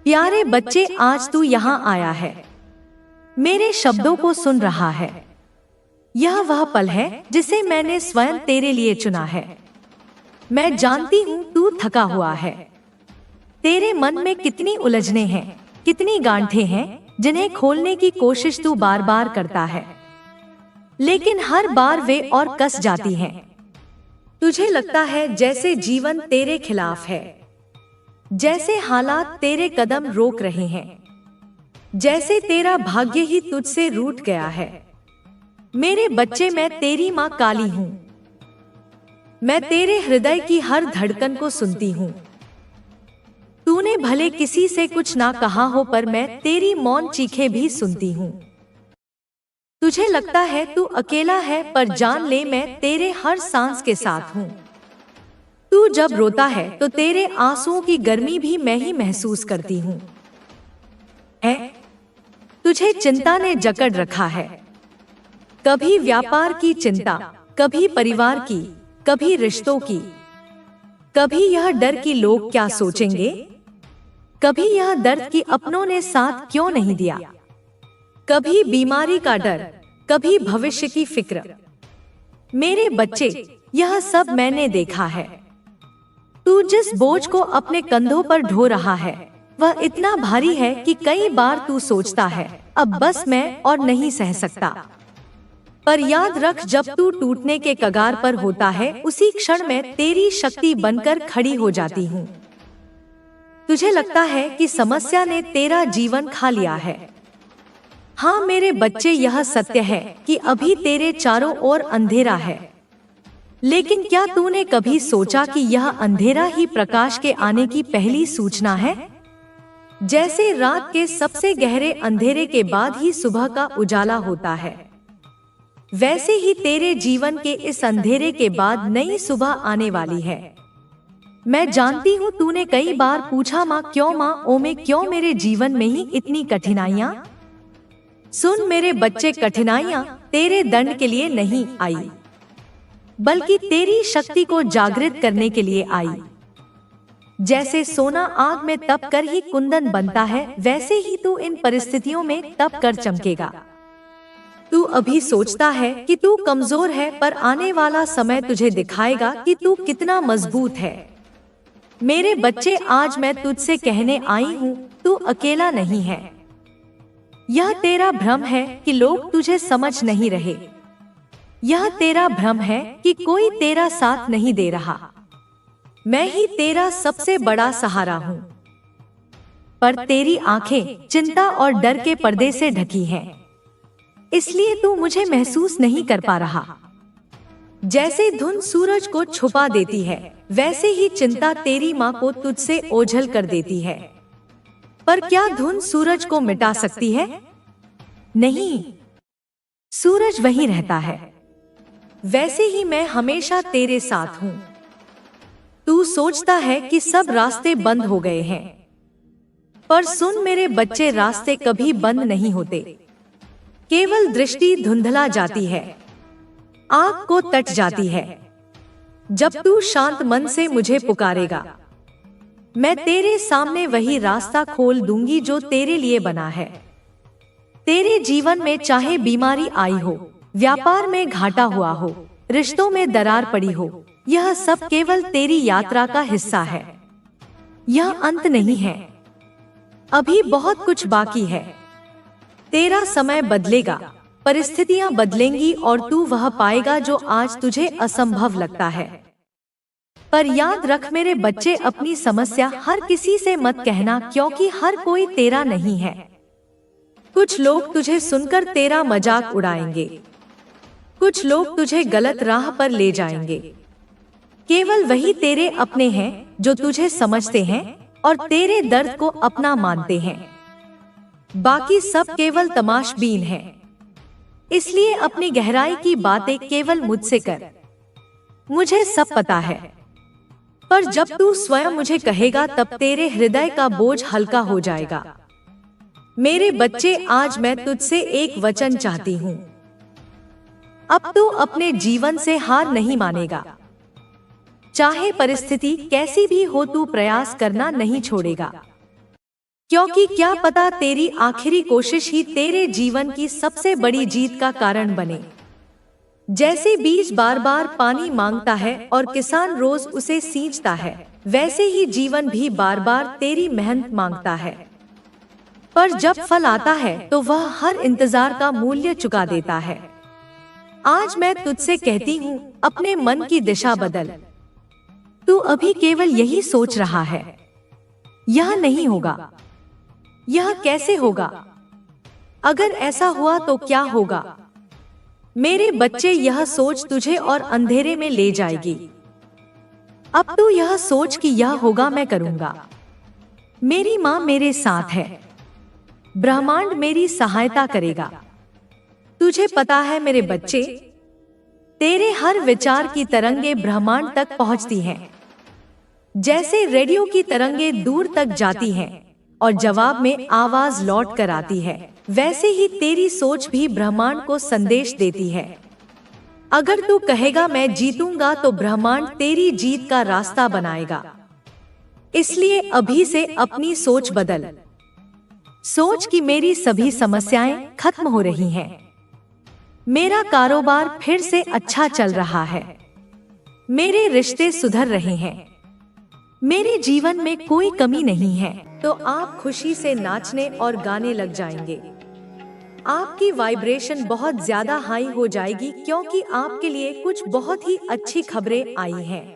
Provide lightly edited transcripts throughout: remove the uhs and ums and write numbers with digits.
प्यारे बच्चे, आज तू यहाँ आया है, मेरे शब्दों को सुन रहा है। यह वह पल है जिसे मैंने स्वयं तेरे लिए चुना है। मैं जानती हूँ तू थका हुआ है। तेरे मन में कितनी उलझने हैं, कितनी गांठें हैं जिन्हें खोलने की कोशिश तू बार बार करता है, लेकिन हर बार वे और कस जाती हैं। तुझे लगता है जैसे जीवन तेरे खिलाफ है, जैसे हालात तेरे कदम रोक रहे हैं, जैसे तेरा भाग्य ही तुझसे रूठ गया है। मेरे बच्चे, मैं तेरी माँ काली हूँ। मैं तेरे हृदय की हर धड़कन को सुनती हूँ। तूने भले किसी से कुछ ना कहा हो, पर मैं तेरी मौन चीखें भी सुनती हूँ। तुझे लगता है तू अकेला है, पर जान ले मैं तेरे हर सांस के साथ हूँ। तू जब रोता है तो तेरे आंसुओं की गर्मी भी मैं ही महसूस करती हूँ। तुझे चिंता ने जकड़ रखा है, कभी व्यापार की चिंता, कभी परिवार की, कभी रिश्तों की, कभी यह डर कि लोग क्या सोचेंगे, कभी यह दर्द कि अपनों ने साथ क्यों नहीं दिया, कभी बीमारी का डर, कभी भविष्य की फिक्र। मेरे बच्चे, यह सब मैंने देखा है। तू जिस बोझ को अपने कंधों पर ढो रहा है वह इतना भारी है कि कई बार तू सोचता है अब बस मैं और नहीं सह सकता। पर याद रख, जब तू टूटने के कगार पर होता है उसी क्षण में तेरी शक्ति बनकर खड़ी हो जाती हूँ। तुझे लगता है कि समस्या ने तेरा जीवन खा लिया है। हाँ मेरे बच्चे, यह सत्य है कि अभी तेरे चारों ओर अंधेरा है, लेकिन क्या तूने कभी सोचा कि यह अंधेरा ही प्रकाश के आने की पहली सूचना है? जैसे रात के सबसे गहरे अंधेरे के बाद ही सुबह का उजाला होता है, वैसे ही तेरे जीवन के इस अंधेरे के बाद नई सुबह आने वाली है। मैं जानती हूँ तूने कई बार पूछा, माँ क्यों, माँ ओ में क्यों मेरे जीवन में ही इतनी कठिनाइयाँ? सुन मेरे बच्चे, कठिनाइयाँ तेरे दंड के लिए नहीं आई, बल्कि तेरी शक्ति को जागृत करने के लिए आई। जैसे सोना आग में तप कर ही कुंदन बनता है, वैसे ही तू इन परिस्थितियों में तप कर चमकेगा। तू अभी सोचता है कि तू कमजोर है, पर आने वाला समय तुझे दिखाएगा कि तू कितना मजबूत है। मेरे बच्चे, आज मैं तुझसे कहने आई हूँ, तू अकेला नहीं है। यह तेरा भ्रम है कि लोग तुझे समझ नहीं रहे। यह तेरा भ्रम है कि कोई तेरा साथ नहीं दे रहा। मैं ही तेरा सबसे बड़ा सहारा हूँ, पर तेरी आंखें चिंता और डर के पर्दे से ढकी हैं, इसलिए तू मुझे महसूस नहीं कर पा रहा। जैसे धुंध सूरज को छुपा देती है, वैसे ही चिंता तेरी माँ को तुझसे ओझल कर देती है। पर क्या धुंध सूरज को मिटा सकती है? नहीं, सूरज वहीं रहता है। वैसे ही मैं हमेशा तेरे साथ हूँ। तू सोचता है कि सब रास्ते बंद हो गए हैं, पर सुन मेरे बच्चे, रास्ते कभी बंद नहीं होते, केवल दृष्टि धुंधला जाती है, आँख को तट जाती है। जब तू शांत मन से मुझे पुकारेगा, मैं तेरे सामने वही रास्ता खोल दूंगी जो तेरे लिए बना है। तेरे जीवन में चाहे बीमारी आई हो, व्यापार में घाटा हुआ हो, रिश्तों में दरार पड़ी हो, यह सब केवल तेरी यात्रा का हिस्सा है। यह अंत नहीं है, अभी बहुत कुछ बाकी है। तेरा समय बदलेगा, परिस्थितियां बदलेंगी और तू वह पाएगा जो आज तुझे असंभव लगता है। पर याद रख मेरे बच्चे, अपनी समस्या हर किसी से मत कहना, क्योंकि हर कोई तेरा नहीं है। कुछ लोग तुझे सुनकर तेरा मजाक उड़ाएंगे, कुछ लोग तुझे गलत राह पर ले जाएंगे। केवल वही तेरे अपने हैं जो तुझे समझते हैं और तेरे दर्द को अपना मानते हैं। बाकी सब केवल तमाशबीन हैं। इसलिए अपनी गहराई की बातें केवल मुझसे कर। मुझे सब पता है, पर जब तू स्वयं मुझे कहेगा तब तेरे हृदय का बोझ हल्का हो जाएगा। मेरे बच्चे, आज मैं तुझसे एक वचन चाहती हूँ। अब तू अपने जीवन से हार नहीं मानेगा। चाहे परिस्थिति कैसी भी हो, तू प्रयास करना नहीं छोड़ेगा, क्योंकि क्या पता तेरी आखिरी कोशिश ही तेरे जीवन की सबसे बड़ी जीत का कारण बने। जैसे बीज बार बार पानी मांगता है और किसान रोज उसे सींचता है, वैसे ही जीवन भी बार बार तेरी मेहनत मांगता है। पर जब फल आता है तो वह हर इंतजार का मूल्य चुका देता है। आज मैं तुझसे कहती हूँ, अपने मन की दिशा बदल। तू अभी केवल यही सोच रहा है, यह नहीं होगा, यह कैसे होगा, अगर ऐसा हुआ तो क्या होगा। मेरे बच्चे, यह सोच तुझे और अंधेरे में ले जाएगी। अब तू यह सोच कि यह होगा, मैं करूंगा, मेरी माँ मेरे साथ है, ब्रह्मांड मेरी सहायता करेगा। तुझे पता है मेरे बच्चे, तेरे हर विचार की तरंगे ब्रह्मांड तक पहुंचती हैं। जैसे रेडियो की तरंगे दूर तक जाती हैं और जवाब में आवाज लौट कर आती है, वैसे ही तेरी सोच भी ब्रह्मांड को संदेश देती है। अगर तू कहेगा मैं जीतूंगा, तो ब्रह्मांड तेरी जीत का रास्ता बनाएगा। इसलिए अभी से अपनी सोच बदल। सोच कि मेरी सभी समस्याएं खत्म हो रही हैं, मेरा कारोबार फिर से अच्छा चल रहा है, मेरे रिश्ते सुधर रहे हैं, मेरे जीवन में कोई कमी नहीं है। तो आप खुशी से नाचने और गाने लग जाएंगे। आपकी वाइब्रेशन बहुत ज्यादा हाई हो जाएगी, क्योंकि आपके लिए कुछ बहुत ही अच्छी खबरें आई हैं।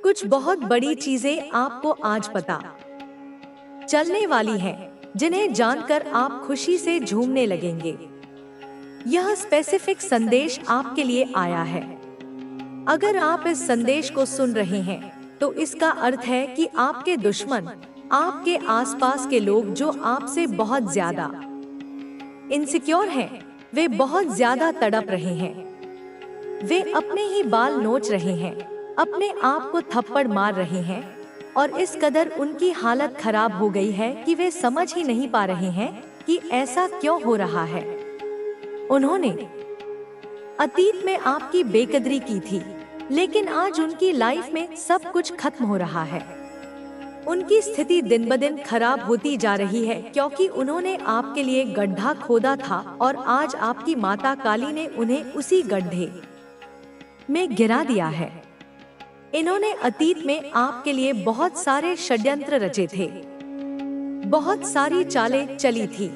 कुछ बहुत बड़ी चीजें आपको आज पता चलने वाली हैं, जिन्हें जानकर आप खुशी से झूमने लगेंगे। यह स्पेसिफिक संदेश आपके लिए आया है। अगर आप इस संदेश को सुन रहे हैं, तो इसका अर्थ है कि आपके दुश्मन, आपके आसपास के लोग जो आपसे बहुत ज्यादा इनसिक्योर हैं, वे बहुत ज्यादा तड़प रहे हैं। वे अपने ही बाल नोच रहे हैं, अपने आप को थप्पड़ मार रहे हैं, और इस कदर उनकी हालत खराब हो गई है कि वे समझ ही नहीं पा रहे हैं कि ऐसा क्यों हो रहा है। उन्होंने अतीत में आपकी बेकदरी की थी, लेकिन आज उनकी लाइफ में सब कुछ खत्म हो रहा है। उनकी स्थिति दिन ब दिन खराब होती जा रही है, क्योंकि उन्होंने आपके लिए गड्ढा खोदा था और आज आपकी माता काली ने उन्हें उसी गड्ढे में गिरा दिया है। इन्होंने अतीत में आपके लिए बहुत सारे षड्यंत्र रचे थे, बहुत सारी चालें चली थी।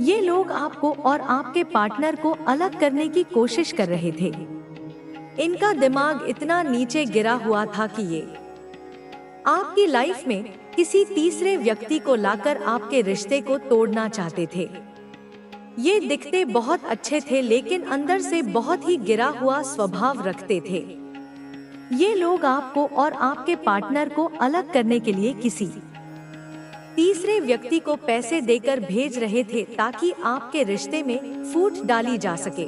ये लोग आपको और आपके पार्टनर को अलग करने की कोशिश कर रहे थे। इनका दिमाग इतना नीचे गिरा हुआ था कि ये आपकी लाइफ में किसी तीसरे व्यक्ति को लाकर आपके रिश्ते को तोड़ना चाहते थे। ये दिखते बहुत अच्छे थे, लेकिन अंदर से बहुत ही गिरा हुआ स्वभाव रखते थे। ये लोग आपको और आपके पार्टनर को अलग करने के लिए किसी तीसरे व्यक्ति को पैसे देकर भेज रहे थे, ताकि आपके रिश्ते में फूट डाली जा सके।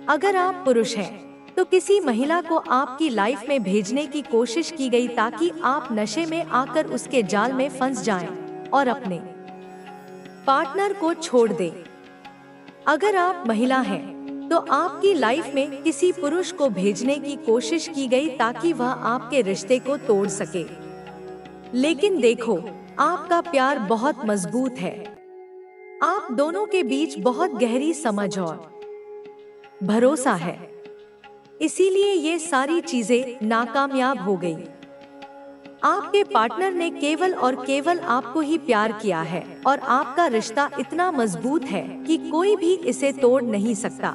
अगर आप पुरुष हैं, तो किसी महिला को आपकी लाइफ में भेजने की कोशिश की गई, ताकि आप नशे में आकर उसके जाल में फंस जाएं और अपने पार्टनर को छोड़ दें। अगर आप महिला हैं, तो आपकी लाइफ में किसी पुरुष को भेजने की कोशिश की गई, ताकि वह आपके रिश्ते को तोड़ सके। लेकिन देखो, आपका प्यार बहुत मजबूत है। आप दोनों के बीच बहुत गहरी समझ और भरोसा है, इसीलिए ये सारी चीजें नाकामयाब हो गई। आपके पार्टनर ने केवल और केवल आपको ही प्यार किया है, और आपका रिश्ता इतना मजबूत है कि कोई भी इसे तोड़ नहीं सकता।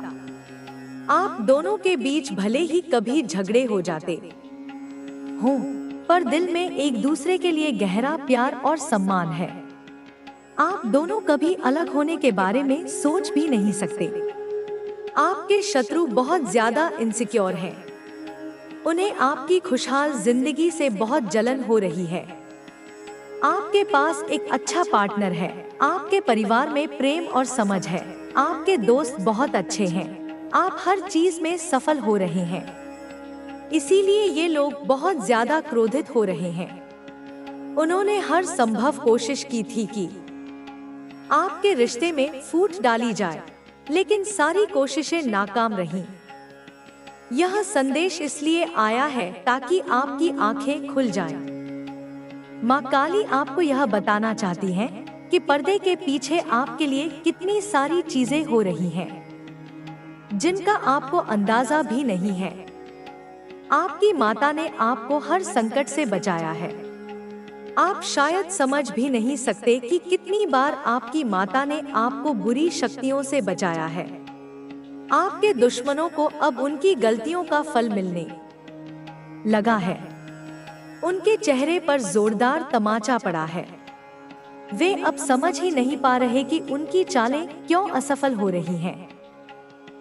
आप दोनों के बीच भले ही कभी झगड़े हो जाते हों, पर दिल में एक दूसरे के लिए गहरा प्यार और सम्मान है। आप दोनों कभी अलग होने के बारे में सोच भी नहीं सकते। आपके शत्रु बहुत ज्यादा इनसिक्योर हैं। उन्हें आपकी खुशहाल जिंदगी से बहुत जलन हो रही है। आपके पास एक अच्छा पार्टनर है, आपके परिवार में प्रेम और समझ है, आपके दोस्त बहुत अच्छे हैं, आप हर चीज में सफल हो रहे हैं। इसीलिए ये लोग बहुत ज्यादा क्रोधित हो रहे हैं। उन्होंने हर संभव कोशिश की थी कि आपके रिश्ते में फूट डाली जाए, लेकिन सारी कोशिशें नाकाम रहीं। यह संदेश इसलिए आया है ताकि आपकी आंखें खुल जाएं। माँ काली आपको यह बताना चाहती हैं कि पर्दे के पीछे आपके लिए कितनी सारी चीजें हो रही हैं, जिनका आपको अंदाजा भी नहीं है। आपकी माता ने आपको हर संकट से बचाया है। आप शायद समझ भी नहीं सकते कि कितनी बार आपकी माता ने आपको बुरी शक्तियों से बचाया है। आपके दुश्मनों को अब उनकी गलतियों का फल मिलने लगा है। उनके चेहरे पर जोरदार तमाचा पड़ा है। वे अब समझ ही नहीं पा रहे कि उनकी चालें क्यों असफल हो रही हैं।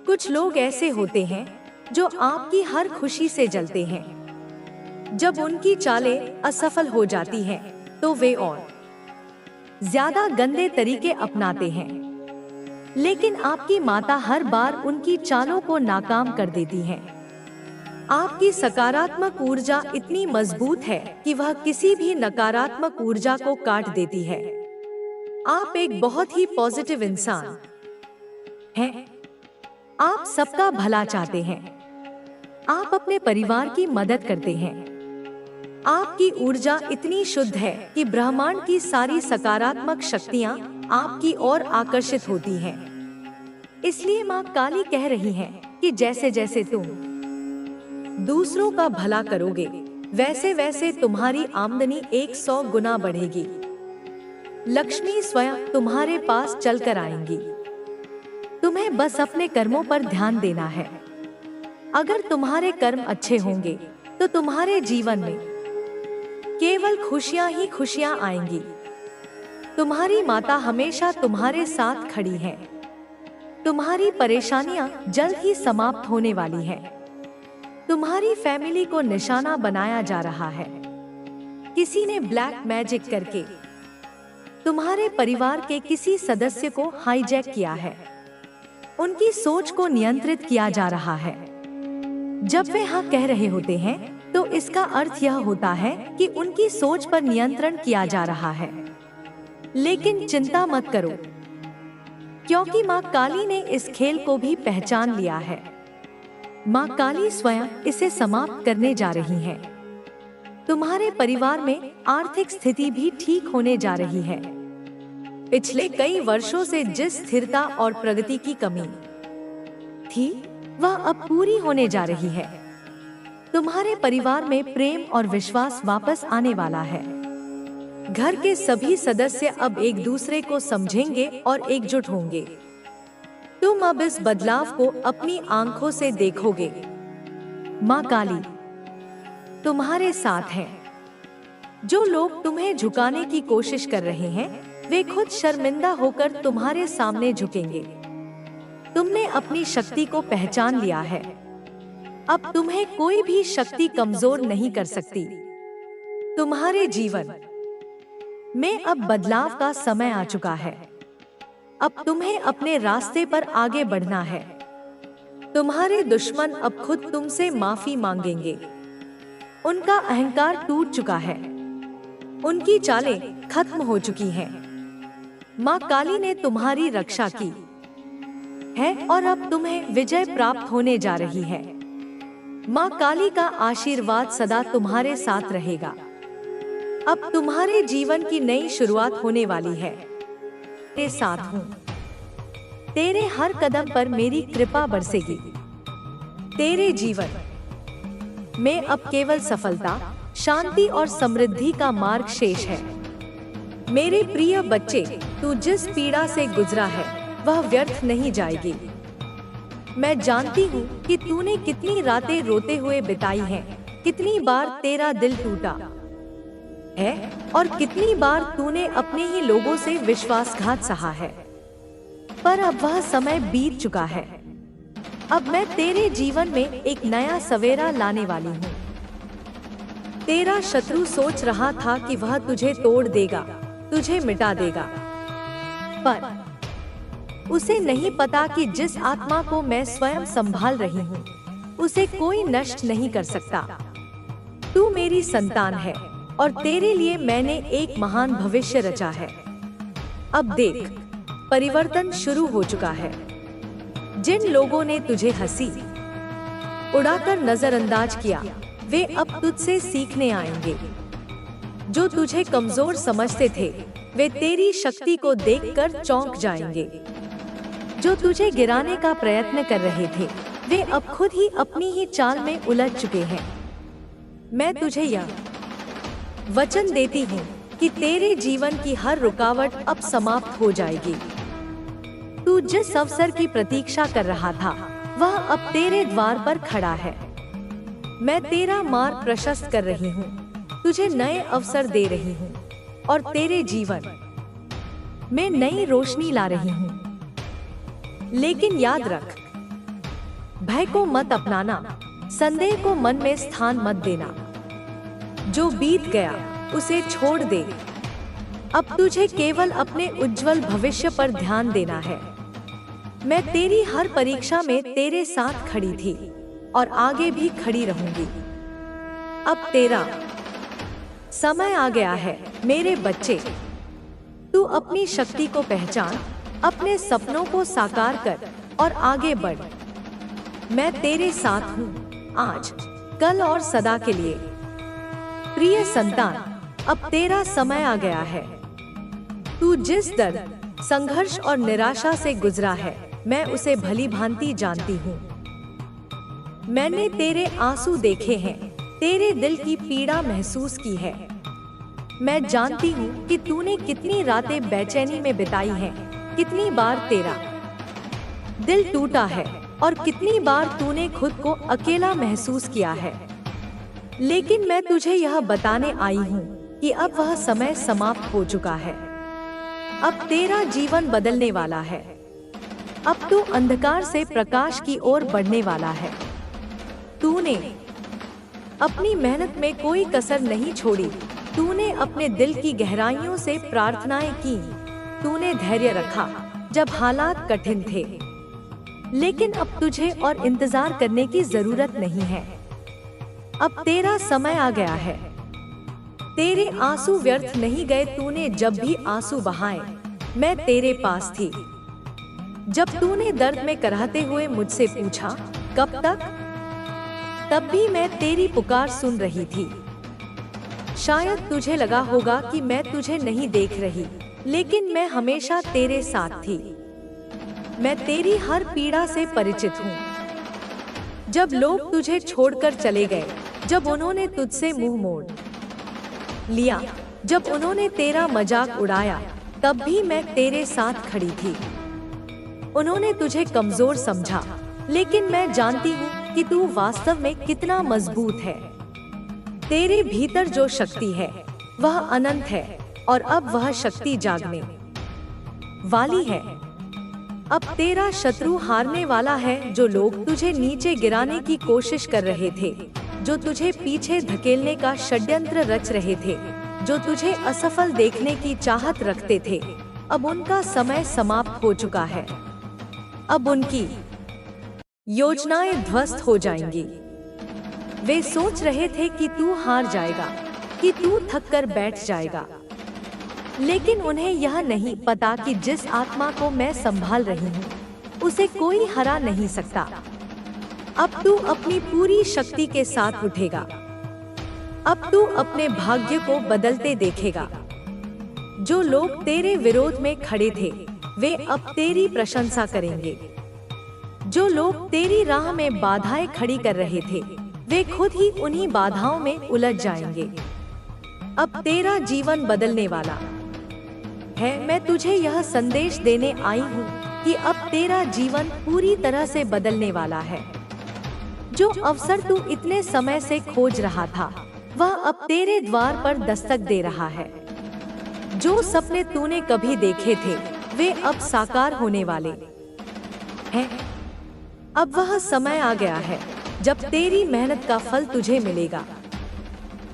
कुछ लोग ऐसे होते हैं जो आपकी हर खुशी से जलते हैं। जब उनकी चालें असफल हो जाती हैं, तो वे और ज्यादा गंदे तरीके अपनाते हैं। लेकिन आपकी माता हर बार उनकी चालों को नाकाम कर देती हैं। आपकी सकारात्मक ऊर्जा इतनी मजबूत है कि वह किसी भी नकारात्मक ऊर्जा को काट देती है। आप एक बहुत ही पॉजिटिव इंसान हैं। आप सबका भला चाहते हैं। आप अपने परिवार की मदद करते हैं। आपकी ऊर्जा इतनी शुद्ध है कि ब्रह्मांड की सारी सकारात्मक शक्तियां आपकी ओर आकर्षित होती हैं। इसलिए माँ काली कह रही हैं कि जैसे जैसे तुम दूसरों का भला करोगे, वैसे वैसे तुम्हारी आमदनी 100 गुना बढ़ेगी। लक्ष्मी स्वयं तुम्हारे पास चलकर आएंगी। तुम्हें बस अपने कर्मों पर ध्यान देना है। अगर तुम्हारे कर्म अच्छे होंगे तो तुम्हारे जीवन में केवल खुशियां ही खुशियां आएंगी। तुम्हारी माता हमेशा तुम्हारे साथ खड़ी है। तुम्हारी परेशानियां जल्द ही समाप्त होने वाली हैं। तुम्हारी फैमिली को निशाना बनाया जा रहा है। किसी ने ब्लैक मैजिक करके तुम्हारे परिवार के किसी सदस्य को हाईजैक किया है। उनकी सोच को नियंत्रित किया जा रहा है। जब वे हाँ कह रहे होते हैं तो इसका अर्थ यह होता है कि उनकी सोच पर नियंत्रण किया जा रहा है। लेकिन चिंता मत करो, क्योंकि माँ काली ने इस खेल को भी पहचान लिया है। माँ काली स्वयं इसे समाप्त करने जा रही है। तुम्हारे परिवार में आर्थिक स्थिति भी ठीक होने जा रही है। पिछले कई वर्षों से जिस स्थिरता और प्रगति की कमी थी, वह अब पूरी होने जा रही है। तुम्हारे परिवार में प्रेम और विश्वास वापस आने वाला है। घर के सभी सदस्य अब एक दूसरे को समझेंगे और एकजुट होंगे। तुम अब इस बदलाव को अपनी आंखों से देखोगे। माँ काली तुम्हारे साथ है। जो लोग तुम्हें झुकाने की कोशिश कर रहे हैं, वे खुद शर्मिंदा होकर तुम्हारे सामने झुकेंगे। तुमने अपनी शक्ति को पहचान लिया है। अब तुम्हें कोई भी शक्ति कमजोर नहीं कर सकती। तुम्हारे जीवन में अब बदलाव का समय आ चुका है। अब तुम्हें अपने रास्ते पर आगे बढ़ना है। तुम्हारे दुश्मन अब खुद तुमसे माफी मांगेंगे। उनका अहंकार टूट चुका है। उनकी चालें खत्म हो चुकी हैं। माँ काली ने तुम्हारी रक्षा की है और अब तुम्हें विजय प्राप्त होने जा रही है। माँ काली का आशीर्वाद सदा तुम्हारे साथ रहेगा। अब तुम्हारे जीवन की नई शुरुआत होने वाली है। तेरे साथ हूँ। तेरे हर कदम पर मेरी कृपा बरसेगी। तेरे जीवन में अब केवल सफलता, शांति और समृद्धि का मार्ग शेष है। मेरे प्रिय बच्चे, तू जिस पीड़ा से गुजरा है वह व्यर्थ नहीं जाएगी। मैं जानती हूँ कि तूने कितनी रातें रोते हुए बिताई हैं, कितनी बार तेरा दिल टूटा है और कितनी बार तूने अपने ही लोगों से विश्वासघात सहा है। पर अब वह समय बीत चुका है। अब मैं तेरे जीवन में एक नया सवेरा लाने वाली हूँ। तेरा शत्रु सोच रहा था कि वह तुझे तोड़ देगा, तुझे मिटा देगा, पर उसे नहीं पता कि जिस आत्मा को मैं स्वयं संभाल रही हूँ, उसे कोई नष्ट नहीं कर सकता। तू मेरी संतान है और तेरे लिए मैंने एक महान भविष्य रचा है। अब देख, परिवर्तन शुरू हो चुका है। जिन लोगों ने तुझे हंसी उड़ाकर नजरअंदाज किया, वे अब तुझसे सीखने आएंगे। जो तुझे कमजोर समझते थे वे तेरी शक्ति को देखकर चौंक जाएंगे। जो तुझे गिराने का प्रयत्न कर रहे थे वे अब खुद ही अपनी ही चाल में उलझ चुके हैं। मैं तुझे यह वचन देती हूँ कि तेरे जीवन की हर रुकावट अब समाप्त हो जाएगी। तू जिस अवसर की प्रतीक्षा कर रहा था वह अब तेरे द्वार पर खड़ा है। मैं तेरा मार्ग प्रशस्त कर रही हूँ, तुझे नए अवसर दे रही हूँ और तेरे जीवन में नई रोशनी ला रही हूँ। लेकिन याद रख, भय को मत अपनाना, संदेह को मन में स्थान मत देना। जो बीत गया उसे छोड़ दे। अब तुझे केवल अपने उज्जवल भविष्य पर ध्यान देना है। मैं तेरी हर परीक्षा में तेरे साथ खड़ी थी और आगे भी खड़ी रहूंगी। अब तेरा समय आ गया है मेरे बच्चे। तू अपनी शक्ति को पहचान, अपने सपनों को साकार कर और आगे बढ़। मैं तेरे साथ हूँ, आज, कल और सदा के लिए। प्रिय संतान, अब तेरा समय आ गया है। तू जिस दर्द, संघर्ष और निराशा से गुजरा है मैं उसे भली भांति जानती हूँ। मैंने तेरे आंसू देखे हैं, तेरे दिल की पीड़ा महसूस की है। मैं जानती हूँ कि तूने कितनी रातें बेचैनी में बिताई हैं, कितनी बार तेरा दिल टूटा है और कितनी बार तूने खुद को अकेला महसूस किया है। लेकिन मैं तुझे यह बताने आई हूँ कि अब वह समय समाप्त हो चुका है। अब तेरा जीवन बदलने वाला है। अब तू अंधकार से प्रकाश की ओर बढ़ने वाला है। तूने अपनी मेहनत में कोई कसर नहीं छोड़ी। तूने अपने दिल की गहराइयों से प्रार्थनाएं की। तूने धैर्य रखा जब हालात कठिन थे। लेकिन अब तुझे और इंतजार करने की जरूरत नहीं है। अब तेरा समय आ गया है। तेरे आंसू व्यर्थ नहीं गए। तूने जब भी आंसू बहाए मैं तेरे पास थी। जब तूने दर्द में कराहते हुए मुझसे पूछा कब तक, तब भी मैं तेरी पुकार सुन रही थी। शायद तुझे लगा होगा कि मैं तुझे नहीं देख रही, लेकिन मैं हमेशा तेरे साथ थी। मैं तेरी हर पीड़ा से परिचित हूँ। जब लोग तुझे छोड़कर चले गए, जब उन्होंने तुझसे मुंह मोड़ लिया, जब उन्होंने तेरा मजाक उड़ाया, तब भी मैं तेरे साथ खड़ी थी। उन्होंने तुझे कमजोर समझा, लेकिन मैं जानती हूँ कि तू वास्तव में कितना मजबूत है। तेरे भीतर जो शक्ति है वह अनंत है और अब वह शक्ति जागने वाली है। अब तेरा शत्रु हारने वाला है। जो लोग तुझे नीचे गिराने की कोशिश कर रहे थे, जो तुझे पीछे धकेलने का षड्यंत्र रच रहे थे, जो तुझे असफल देखने की चाहत रखते थे, अब उनका समय समाप्त हो चुका है। अब उनकी योजनाएं ध्वस्त हो जाएंगी। वे सोच रहे थे कि तू हार जाएगा, कि तू थक कर बैठ जाएगा, लेकिन उन्हें यह नहीं पता कि जिस आत्मा को मैं संभाल रही हूँ उसे कोई हरा नहीं सकता। अब तू अपनी पूरी शक्ति के साथ उठेगा। अब तू अपने भाग्य को बदलते देखेगा। जो लोग तेरे विरोध में खड़े थे वे अब तेरी प्रशंसा करेंगे। जो लोग तेरी राह में बाधाएं खड़ी कर रहे थे वे खुद ही उन्हीं बाधाओं में उलझ जाएंगे। अब तेरा जीवन बदलने वाला है। मैं तुझे यह संदेश देने आई हूँ कि अब तेरा जीवन पूरी तरह से बदलने वाला है। जो अवसर तू इतने समय से खोज रहा था वह अब तेरे द्वार पर दस्तक दे रहा है। जो सपने तूने कभी देखे थे वे अब साकार होने वाले हैं। अब वह समय आ गया है जब तेरी मेहनत का फल तुझे मिलेगा।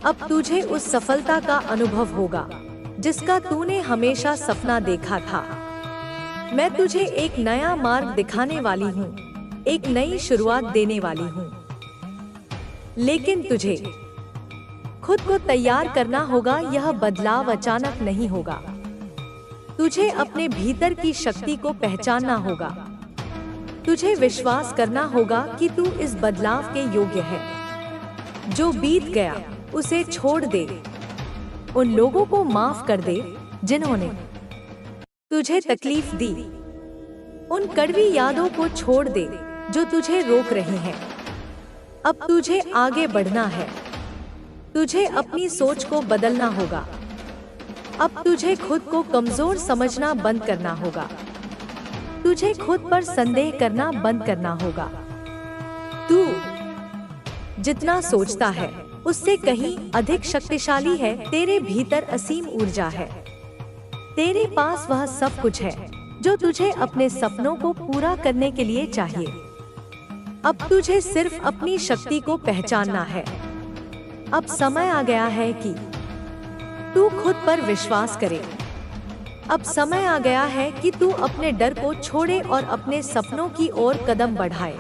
अब तुझे उस सफलता का अनुभव होगा जिसका तूने हमेशा सपना देखा था। मैं तुझे एक नया मार्ग दिखाने वाली हूँ, एक नई शुरुआत देने वाली हूँ। लेकिन तुझे खुद को तैयार करना होगा। यह बदलाव अचानक नहीं होगा। तुझे अपने भीतर की शक्ति को पहचानना होगा। तुझे विश्वास करना होगा कि तू इस बदलाव के योग्य है। जो बीत गया उसे छोड़ दे। उन लोगों को माफ कर दे जिन्होंने तुझे तकलीफ दी। उन कड़वी यादों को छोड़ दे जो तुझे रोक रही हैं। अब तुझे आगे बढ़ना है। तुझे अपनी सोच को बदलना होगा। अब तुझे खुद को कमजोर समझना बंद करना होगा। तुझे खुद पर संदेह करना बंद करना होगा। तू जितना सोचता है उससे कहीं अधिक शक्तिशाली है। तेरे भीतर असीम ऊर्जा है। तेरे पास वह सब कुछ है जो तुझे अपने सपनों को पूरा करने के लिए चाहिए। अब तुझे सिर्फ अपनी शक्ति को पहचानना है। अब समय आ गया है कि तू खुद पर विश्वास करे। अब समय आ गया है कि तू अपने डर को छोड़े और अपने सपनों की ओर कदम बढ़ाए।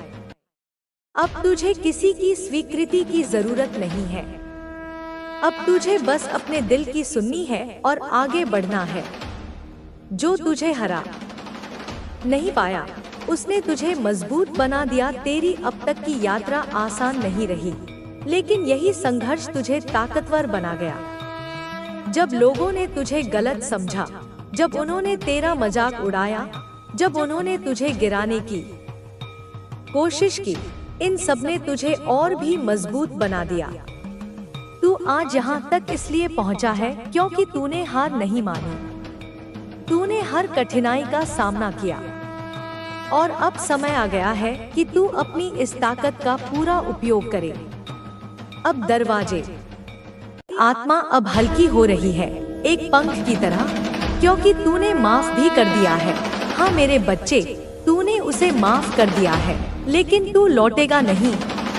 अब तुझे किसी की स्वीकृति की जरूरत नहीं है। अब तुझे बस अपने दिल की सुननी है और आगे बढ़ना है। जो तुझे हरा नहीं पाया उसने तुझे मजबूत बना दिया। तेरी अब तक की यात्रा आसान नहीं रही, लेकिन यही संघर्ष तुझे ताकतवर बना गया। जब लोगों ने तुझे गलत समझा, जब उन्होंने तेरा मजाक उड़ाया, जब उन्होंने तुझे गिराने की कोशिश की, इन सब ने तुझे और भी मजबूत बना दिया। तू आज यहाँ तक इसलिए पहुँचा है क्योंकि तूने हार नहीं मानी। तूने हर कठिनाई का सामना किया और अब समय आ गया है कि तू अपनी इस ताकत का पूरा उपयोग करे। अब दरवाजे आत्मा अब हल्की हो रही है, एक पंख की तरह, क्योंकि तूने माफ भी कर दिया है। हाँ मेरे बच्चे, तूने उसे माफ कर दिया है, लेकिन तू लौटेगा नहीं।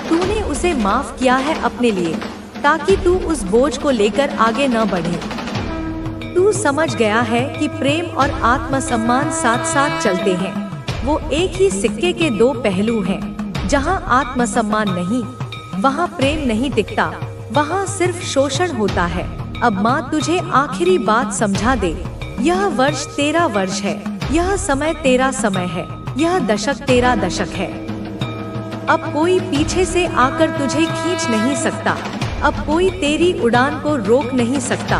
तूने उसे माफ किया है अपने लिए, ताकि तू उस बोझ को लेकर आगे न बढ़े। तू समझ गया है कि प्रेम और आत्मसम्मान साथ साथ चलते हैं। वो एक ही सिक्के के दो पहलू हैं। जहाँ आत्मसम्मान नहीं, वहाँ प्रेम नहीं टिकता, वहाँ सिर्फ शोषण होता है। अब माँ तुझे आखिरी बात समझा दे। यह वर्ष तेरा वर्ष है, यह समय तेरा समय है, यह दशक तेरा दशक है। अब कोई पीछे से आकर तुझे खींच नहीं सकता। अब कोई तेरी उड़ान को रोक नहीं सकता।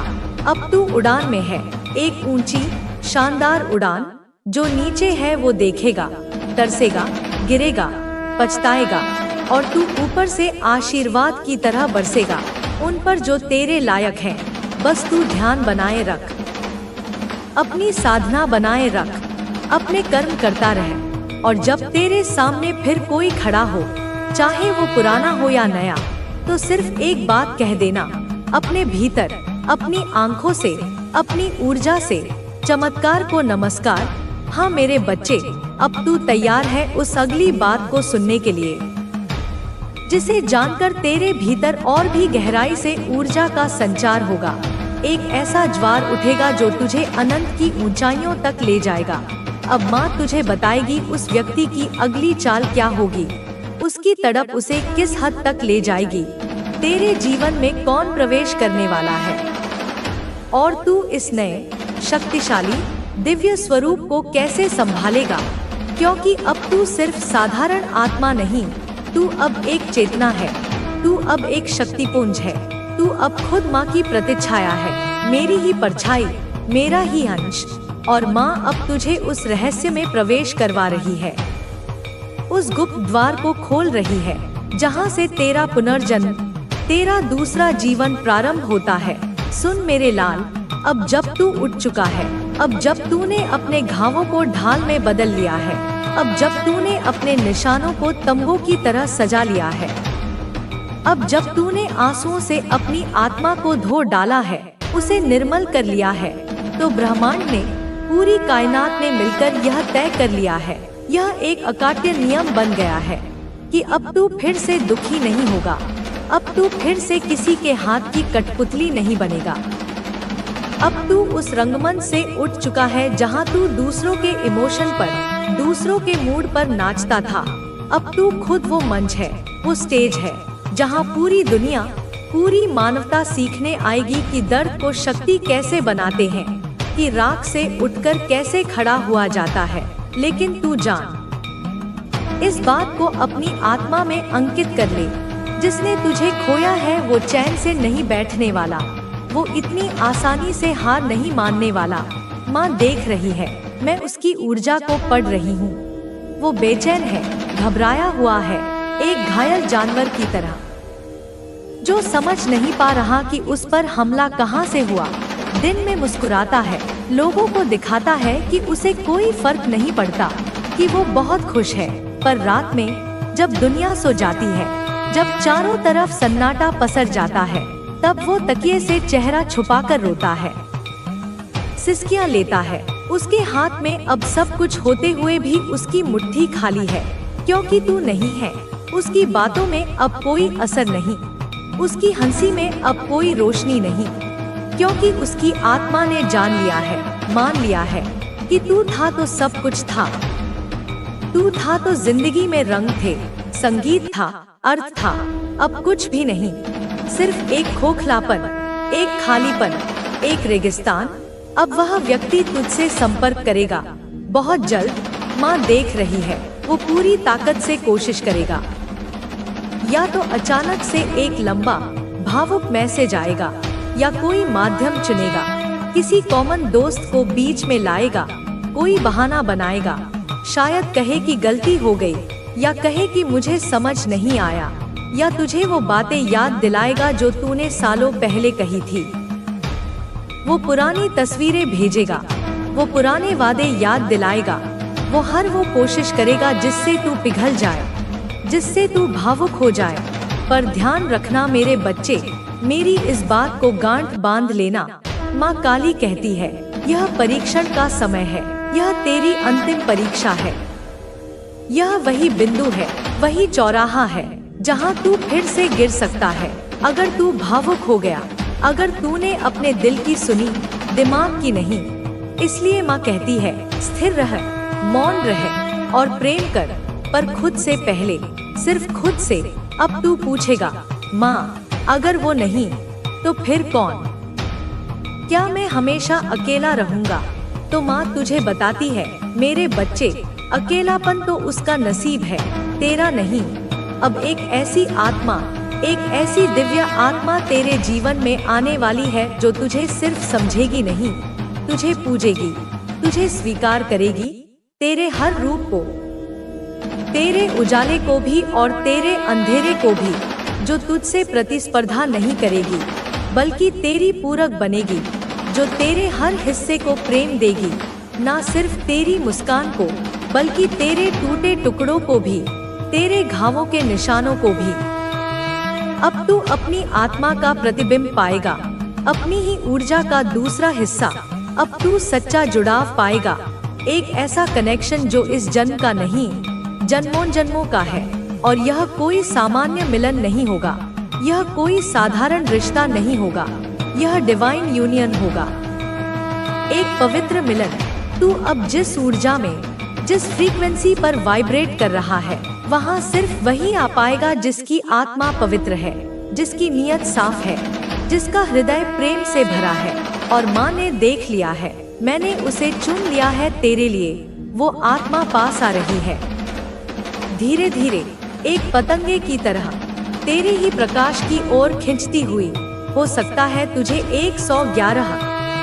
अब तू उड़ान में है, एक ऊंची शानदार उड़ान। जो नीचे है वो देखेगा, तरसेगा, गिरेगा, पछताएगा, और तू ऊपर से आशीर्वाद की तरह बरसेगा उन पर जो तेरे लायक हैं। बस तू ध्यान बनाए रख, अपनी साधना बनाए रख, अपने कर्म करता रह। और जब तेरे सामने फिर कोई खड़ा हो, चाहे वो पुराना हो या नया, तो सिर्फ एक बात कह देना अपने भीतर, अपनी आंखों से, अपनी ऊर्जा से, चमत्कार को नमस्कार। हाँ मेरे बच्चे, अब तू तैयार है उस अगली बात को सुनने के लिए, जिसे जानकर तेरे भीतर और भी गहराई से ऊर्जा का संचार होगा। एक ऐसा ज्वार उठेगा जो तुझे अनंत की ऊंचाइयों तक ले जाएगा। अब माँ तुझे बताएगी उस व्यक्ति की अगली चाल क्या होगी, उसकी तड़प उसे किस हद तक ले जाएगी, तेरे जीवन में कौन प्रवेश करने वाला है, और तू इस नए शक्तिशाली दिव्य स्वरूप को कैसे संभालेगा। क्योंकि अब तू सिर्फ साधारण आत्मा नहीं, तू अब एक चेतना है, तू अब एक शक्तिपुंज है, तू अब खुद माँ की प्रतिछाया है, मेरी ही परछाई, मेरा ही अंश। और माँ अब तुझे उस रहस्य में प्रवेश करवा रही है, उस गुप्त द्वार को खोल रही है, जहाँ से तेरा पुनर्जन्म, तेरा दूसरा जीवन प्रारंभ होता है। सुन मेरे लाल, अब जब तू उठ चुका है, अब जब तूने अपने घावों को ढाल में बदल लिया है, अब जब तूने अपने निशानों को तंबू की तरह सजा लिया है, अब जब तूने आंसुओं से अपनी आत्मा को धो डाला है, उसे निर्मल कर लिया है, तो ब्रह्मांड ने, पूरी कायनात ने मिलकर यह तय कर लिया है, यह एक अकाट्य नियम बन गया है कि अब तू फिर से दुखी नहीं होगा, अब तू फिर से किसी के हाथ की कठपुतली नहीं बनेगा। अब तू उस रंगमंच से उठ चुका है जहां तू दूसरों के इमोशन पर, दूसरों के मूड पर नाचता था। अब तू खुद वो मंच है, वो स्टेज है, जहां पूरी दुनिया, पूरी मानवता सीखने आएगी कि दर्द को शक्ति कैसे बनाते हैं, कि राख से उठकर कैसे खड़ा हुआ जाता है। लेकिन तू जान, इस बात को अपनी आत्मा में अंकित कर ले, जिसने तुझे खोया है वो चैन से नहीं बैठने वाला, वो इतनी आसानी से हार नहीं मानने वाला। माँ देख रही है, मैं उसकी ऊर्जा को पढ़ रही हूँ। वो बेचैन है, घबराया हुआ है, एक घायल जानवर की तरह जो समझ नहीं पा रहा कि उस पर हमला कहाँ से हुआ। दिन में मुस्कुराता है, लोगों को दिखाता है कि उसे कोई फर्क नहीं पड़ता, कि वो बहुत खुश है। पर रात में जब दुनिया सो जाती है, जब चारों तरफ सन्नाटा पसर जाता है, तब वो तकिए से चेहरा छुपाकर रोता है, सिसकियां लेता है। उसके हाथ में अब सब कुछ होते हुए भी उसकी मुट्ठी खाली है, क्योंकि तू नहीं है। उसकी बातों में अब कोई असर नहीं, उसकी हंसी में अब कोई रोशनी नहीं, क्योंकि उसकी आत्मा ने जान लिया है, मान लिया है कि तू था तो सब कुछ था। तू था तो जिंदगी में रंग थे, संगीत था, अर्थ था। अब कुछ भी नहीं, सिर्फ एक खोखलापन, एक खालीपन, एक रेगिस्तान। अब वह व्यक्ति तुझसे संपर्क करेगा बहुत जल्द। माँ देख रही है, वो पूरी ताकत से कोशिश करेगा। या तो अचानक से एक लंबा भावुक मैसेज आएगा, या कोई माध्यम चुनेगा, किसी कॉमन दोस्त को बीच में लाएगा, कोई बहाना बनाएगा। शायद कहे कि गलती हो गई, या कहे कि मुझे समझ नहीं आया, या तुझे वो बातें याद दिलाएगा जो तूने सालों पहले कही थी। वो पुरानी तस्वीरें भेजेगा, वो पुराने वादे याद दिलाएगा, वो हर वो कोशिश करेगा जिससे तू पिघल जाए, जिससे तू भावुक हो जाए। पर ध्यान रखना मेरे बच्चे, मेरी इस बात को गांठ बांध लेना। माँ काली कहती है, यह परीक्षण का समय है, यह तेरी अंतिम परीक्षा है। यह वही बिंदु है, वही चौराहा है जहाँ तू फिर से गिर सकता है। अगर तू भावुक हो गया, अगर तूने अपने दिल की सुनी, दिमाग की नहीं। इसलिए माँ कहती है, स्थिर रह, मौन रह और प्रेम कर, पर खुद से पहले, सिर्फ खुद से। अब तू पूछेगा, माँ अगर वो नहीं तो फिर कौन? क्या मैं हमेशा अकेला रहूंगा? तो माँ तुझे बताती है, मेरे बच्चे, अकेलापन तो उसका नसीब है, तेरा नहीं। अब एक ऐसी आत्मा, एक ऐसी दिव्य आत्मा तेरे जीवन में आने वाली है जो तुझे सिर्फ समझेगी नहीं, तुझे पूजेगी, तुझे स्वीकार करेगी, तेरे हर रूप को, तेरे उजाले को भी और तेरे अंधेरे को भी। जो तुझसे प्रतिस्पर्धा नहीं करेगी, बल्कि तेरी पूरक बनेगी, जो तेरे हर हिस्से को प्रेम देगी, ना सिर्फ तेरी मुस्कान को, बल्कि तेरे टूटे टुकड़ों को भी, तेरे घावों के निशानों को भी। अब तू अपनी आत्मा का प्रतिबिंब पाएगा, अपनी ही ऊर्जा का दूसरा हिस्सा। अब तू सच्चा जुड़ाव पाएगा, एक ऐसा कनेक्शन जो इस जन्म का नहीं, जन्मों जन्मों का है। और यह कोई सामान्य मिलन नहीं होगा, यह कोई साधारण रिश्ता नहीं होगा, यह डिवाइन यूनियन होगा, एक पवित्र मिलन। तू अब जिस ऊर्जा में, जिस फ्रीक्वेंसी पर वाइब्रेट कर रहा है, वहाँ सिर्फ वही आ पाएगा जिसकी आत्मा पवित्र है, जिसकी नीयत साफ है, जिसका हृदय प्रेम से भरा है। और माँ ने देख लिया है, मैंने उसे चुन लिया है तेरे लिए। वो आत्मा पास आ रही है, धीरे धीरे, एक पतंगे की तरह, तेरे ही प्रकाश की ओर खिंचती हुई। हो सकता है तुझे 111,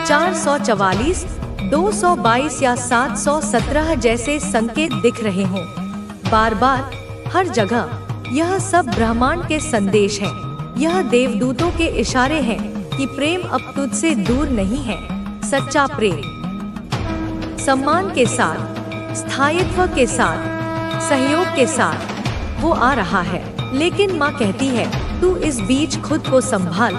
444, 222 या 717 जैसे संकेत दिख रहे हों, बार बार, हर जगह। यह सब ब्रह्मांड के संदेश हैं, यह देवदूतों के इशारे हैं कि प्रेम अब तुझसे दूर नहीं है। सच्चा प्रेम, सम्मान के साथ, स्थायित्व के साथ, सहयोग के साथ वो आ रहा है। लेकिन माँ कहती है, तू इस बीच खुद को संभाल,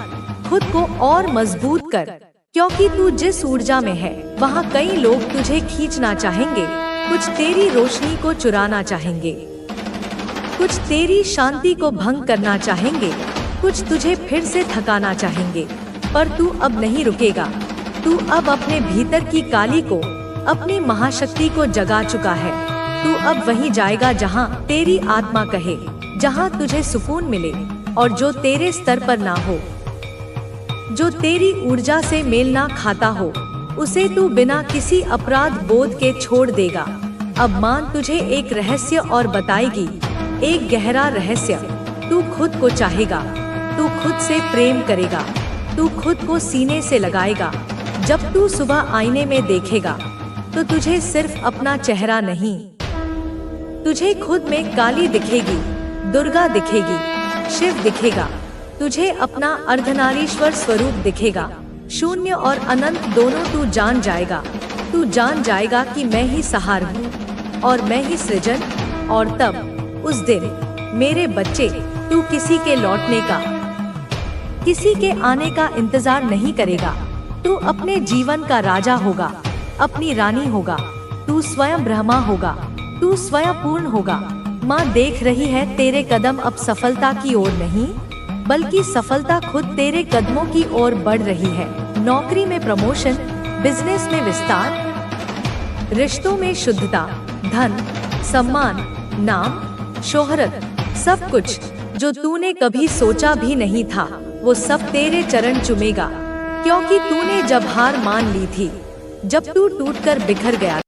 खुद को और मजबूत कर, क्योंकि तू जिस ऊर्जा में है, वहाँ कई लोग तुझे खींचना चाहेंगे, कुछ तेरी रोशनी को चुराना चाहेंगे, कुछ तेरी शांति को भंग करना चाहेंगे, कुछ तुझे फिर से थकाना चाहेंगे। पर तू अब नहीं रुकेगा, तू अब अपने भीतर की काली को, अपनी महाशक्ति को जगा चुका है। तू अब वहीं जाएगा जहाँ तेरी आत्मा कहे, जहाँ तुझे सुकून मिले, और जो तेरे स्तर पर ना हो, जो तेरी ऊर्जा से मेल ना खाता हो, उसे तू बिना किसी अपराध बोध के छोड़ देगा। अब माँ तुझे एक रहस्य और बताएगी, एक गहरा रहस्य। तू खुद को चाहेगा, तू खुद से प्रेम करेगा, तू खुद को सीने से लगाएगा। जब तू सुबह आईने में देखेगा तो तुझे सिर्फ अपना चेहरा नहीं, तुझे खुद में काली दिखेगी, दुर्गा दिखेगी, शिव दिखेगा। तुझे अपना अर्धनारीश्वर स्वरूप दिखेगा। शून्य और अनंत दोनों तू जान जाएगा। तू जान जाएगा कि मैं ही सहार हूँ और मैं ही सृजन। और तब उस दिन मेरे बच्चे, तू किसी के लौटने का, किसी के आने का इंतजार नहीं करेगा। तू अपने जीवन का राजा होगा, अपनी रानी होगा। तू स्वयं ब्रह्मा होगा, तू स्वयं पूर्ण होगा। माँ देख रही है तेरे कदम अब सफलता की ओर नहीं, बल्कि सफलता खुद तेरे कदमों की ओर बढ़ रही है। नौकरी में प्रमोशन, बिजनेस में विस्तार, रिश्तों में शुद्धता, धन, सम्मान, नाम, शोहरत, सब कुछ जो तूने कभी सोचा भी नहीं था, वो सब तेरे चरण चूमेगा। क्योंकि तूने जब हार मान ली थी, जब तू टूटकर बिखर गया